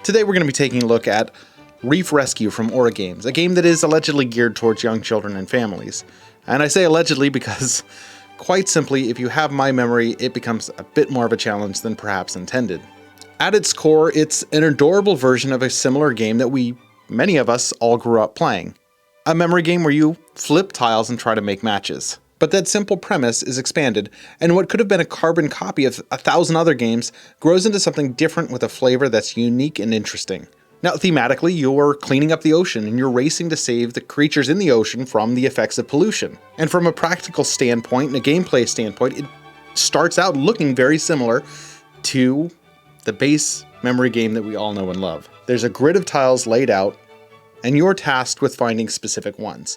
Today we're going to be taking a look at Reef Rescue from Origame, a game that is allegedly geared towards young children and families. And I say allegedly because, quite simply, if you have my memory, it becomes a bit more of a challenge than perhaps intended. At its core, it's an adorable version of a similar game that many of us, all grew up playing. A memory game where you flip tiles and try to make matches. But that simple premise is expanded, and what could have been a carbon copy of 1,000 other games grows into something different with a flavor that's unique and interesting. Now, thematically, you're cleaning up the ocean and you're racing to save the creatures in the ocean from the effects of pollution. And from a practical standpoint and a gameplay standpoint, it starts out looking very similar to the base memory game that we all know and love. There's a grid of tiles laid out, and you're tasked with finding specific ones.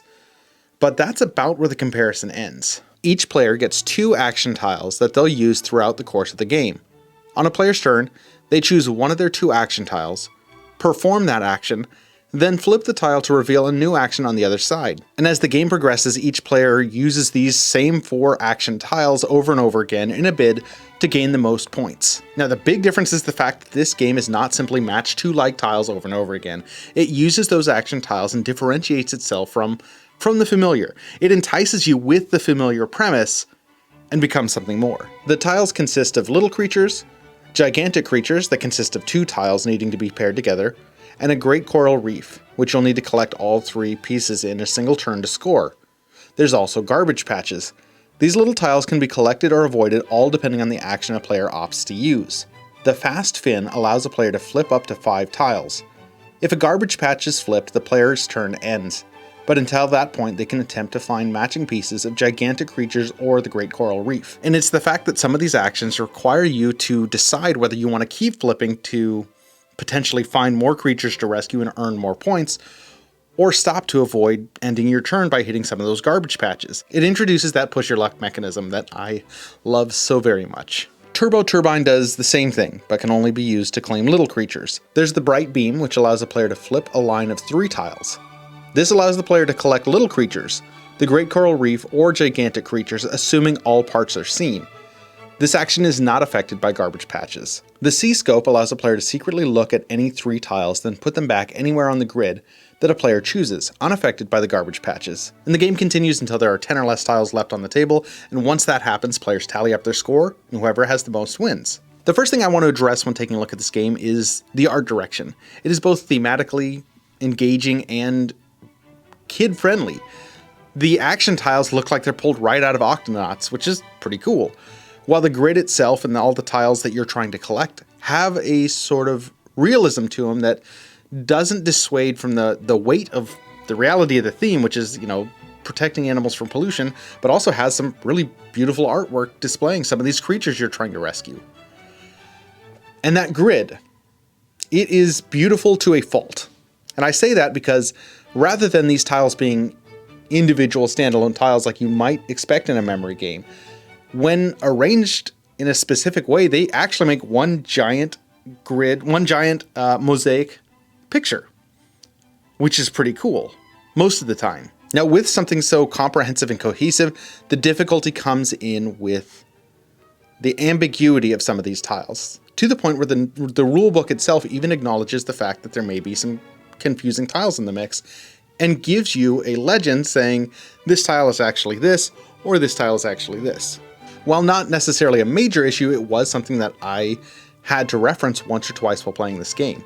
But that's about where the comparison ends. Each player gets 2 action tiles that they'll use throughout the course of the game. On a player's turn, they choose one of their 2 action tiles, perform that action, then flip the tile to reveal a new action on the other side. And as the game progresses, each player uses these same 4 action tiles over and over again in a bid to gain the most points. Now, the big difference is the fact that this game is not simply match 2 like tiles over and over again. It uses those action tiles and differentiates itself from the familiar. It entices you with the familiar premise and becomes something more. The tiles consist of little creatures, gigantic creatures that consist of 2 tiles needing to be paired together, and a great coral reef, which you'll need to collect all 3 pieces in a single turn to score. There's also garbage patches. These little tiles can be collected or avoided, all depending on the action a player opts to use. The fast fin allows a player to flip up to 5 tiles. If a garbage patch is flipped, the player's turn ends. But until that point, they can attempt to find matching pieces of gigantic creatures or the Great Coral Reef. And it's the fact that some of these actions require you to decide whether you want to keep flipping to potentially find more creatures to rescue and earn more points, or stop to avoid ending your turn by hitting some of those garbage patches. It introduces that push your luck mechanism that I love so very much. Turbo Turbine does the same thing, but can only be used to claim little creatures. There's the Bright Beam, which allows a player to flip a line of 3 tiles. This allows the player to collect little creatures, the Great Coral Reef, or gigantic creatures, assuming all parts are seen. This action is not affected by garbage patches. The Sea Scope allows a player to secretly look at any 3 tiles, then put them back anywhere on the grid that a player chooses, unaffected by the garbage patches. And the game continues until there are 10 or less tiles left on the table, and once that happens, players tally up their score, and whoever has the most wins. The first thing I want to address when taking a look at this game is the art direction. It is both thematically engaging and kid-friendly. The action tiles look like they're pulled right out of Octonauts, which is pretty cool. While the grid itself and all the tiles that you're trying to collect have a sort of realism to them that doesn't dissuade from the weight of the reality of the theme, which is, protecting animals from pollution, but also has some really beautiful artwork displaying some of these creatures you're trying to rescue. And that grid, it is beautiful to a fault. And I say that because rather than these tiles being individual standalone tiles like you might expect in a memory game, when arranged in a specific way, they actually make one giant grid, one giant mosaic picture, which is pretty cool most of the time. Now, with something so comprehensive and cohesive, the difficulty comes in with the ambiguity of some of these tiles, to the point where the rulebook itself even acknowledges the fact that there may be some confusing tiles in the mix and gives you a legend saying this tile is actually this or this tile is actually this. While not necessarily a major issue, it was something that I had to reference once or twice while playing this game.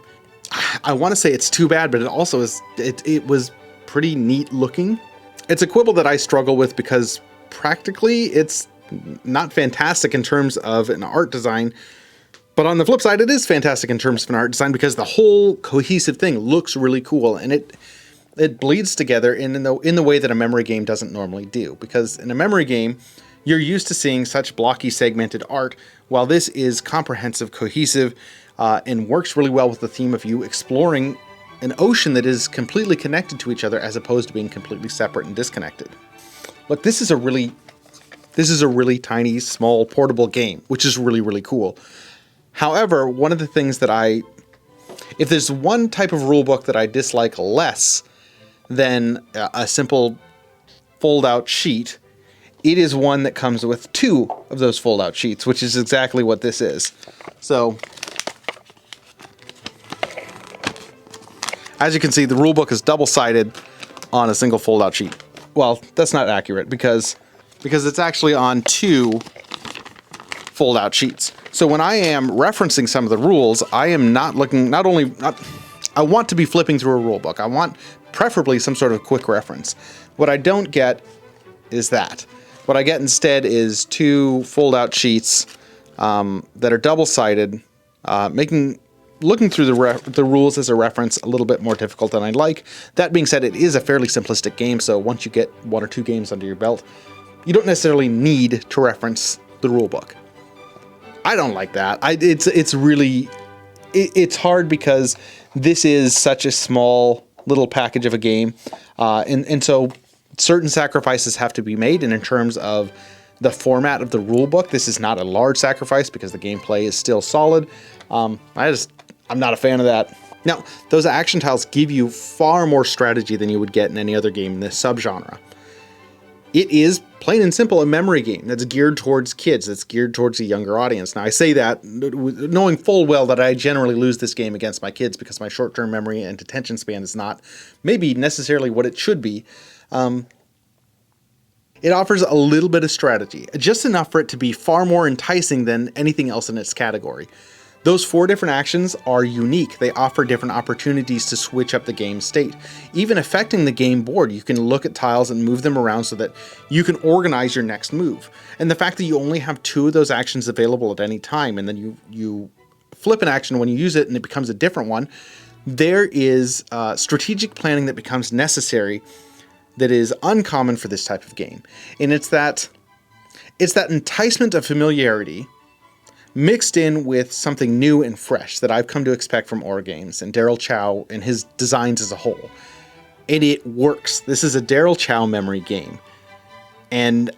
I want to say it's too bad, but it also is. It was pretty neat looking. It's a quibble that I struggle with because practically it's not fantastic in terms of an art design. But on the flip side, it is fantastic in terms of an art design because the whole cohesive thing looks really cool, and it bleeds together in the way that a memory game doesn't normally do. Because in a memory game, you're used to seeing such blocky, segmented art, while this is comprehensive, cohesive, and works really well with the theme of you exploring an ocean that is completely connected to each other as opposed to being completely separate and disconnected. Look, this is a really tiny, small, portable game, which is really, really cool. However, one of the things that if there's one type of rulebook that I dislike less than a simple fold-out sheet, it is one that comes with 2 of those fold-out sheets, which is exactly what this is. So As you can see, the rulebook is double-sided on a single fold-out sheet. Well, that's not accurate because it's actually on 2 fold-out sheets. So when I am referencing some of the rules, I am not looking, I want to be flipping through a rulebook. I want preferably some sort of quick reference. What I don't get is that. What I get instead is 2 fold-out sheets that are double-sided, making looking through the rules as a reference a little bit more difficult than I'd like. That being said, it is a fairly simplistic game, so once you get 1 or 2 games under your belt, you don't necessarily need to reference the rulebook. I don't like that. It's hard because this is such a small little package of a game, and so certain sacrifices have to be made. And in terms of the format of the rulebook, this is not a large sacrifice because the gameplay is still solid. I'm not a fan of that. Now, those action tiles give you far more strategy than you would get in any other game in this subgenre. It is, plain and simple, a memory game that's geared towards kids, that's geared towards a younger audience. Now, I say that knowing full well that I generally lose this game against my kids because my short-term memory and attention span is not maybe necessarily what it should be. It offers a little bit of strategy, just enough for it to be far more enticing than anything else in its category. Those 4 different actions are unique. They offer different opportunities to switch up the game state. Even affecting the game board, you can look at tiles and move them around so that you can organize your next move. And the fact that you only have 2 of those actions available at any time, and then you flip an action when you use it and it becomes a different one, there is strategic planning that becomes necessary that is uncommon for this type of game. And it's that enticement of familiarity mixed in with something new and fresh that I've come to expect from Origames and Daryl Chow and his designs as a whole. And it works. This is a Daryl Chow memory game. And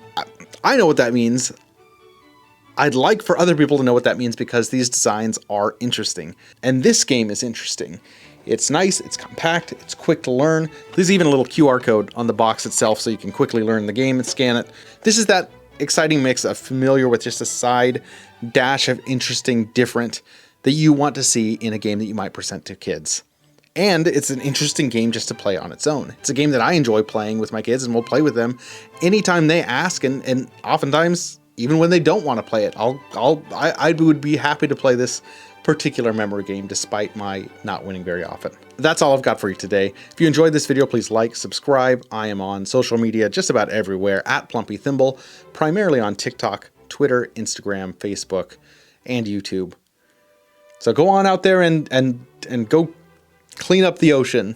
I know what that means. I'd like for other people to know what that means because these designs are interesting. And this game is interesting. It's nice, it's compact, it's quick to learn. There's even a little QR code on the box itself so you can quickly learn the game and scan it. This is that exciting mix of familiar with just a side dash of interesting, different that you want to see in a game that you might present to kids. And it's an interesting game just to play on its own. It's a game that I enjoy playing with my kids and will play with them anytime they ask, and oftentimes even when they don't want to play it, I would be happy to play this particular memory game despite my not winning very often. That's all I've got for you today. If you enjoyed this video, please like, subscribe. I am on social media just about everywhere at Plumpy Thimble, primarily on TikTok, Twitter, Instagram, Facebook, and YouTube. So go on out there and go clean up the ocean.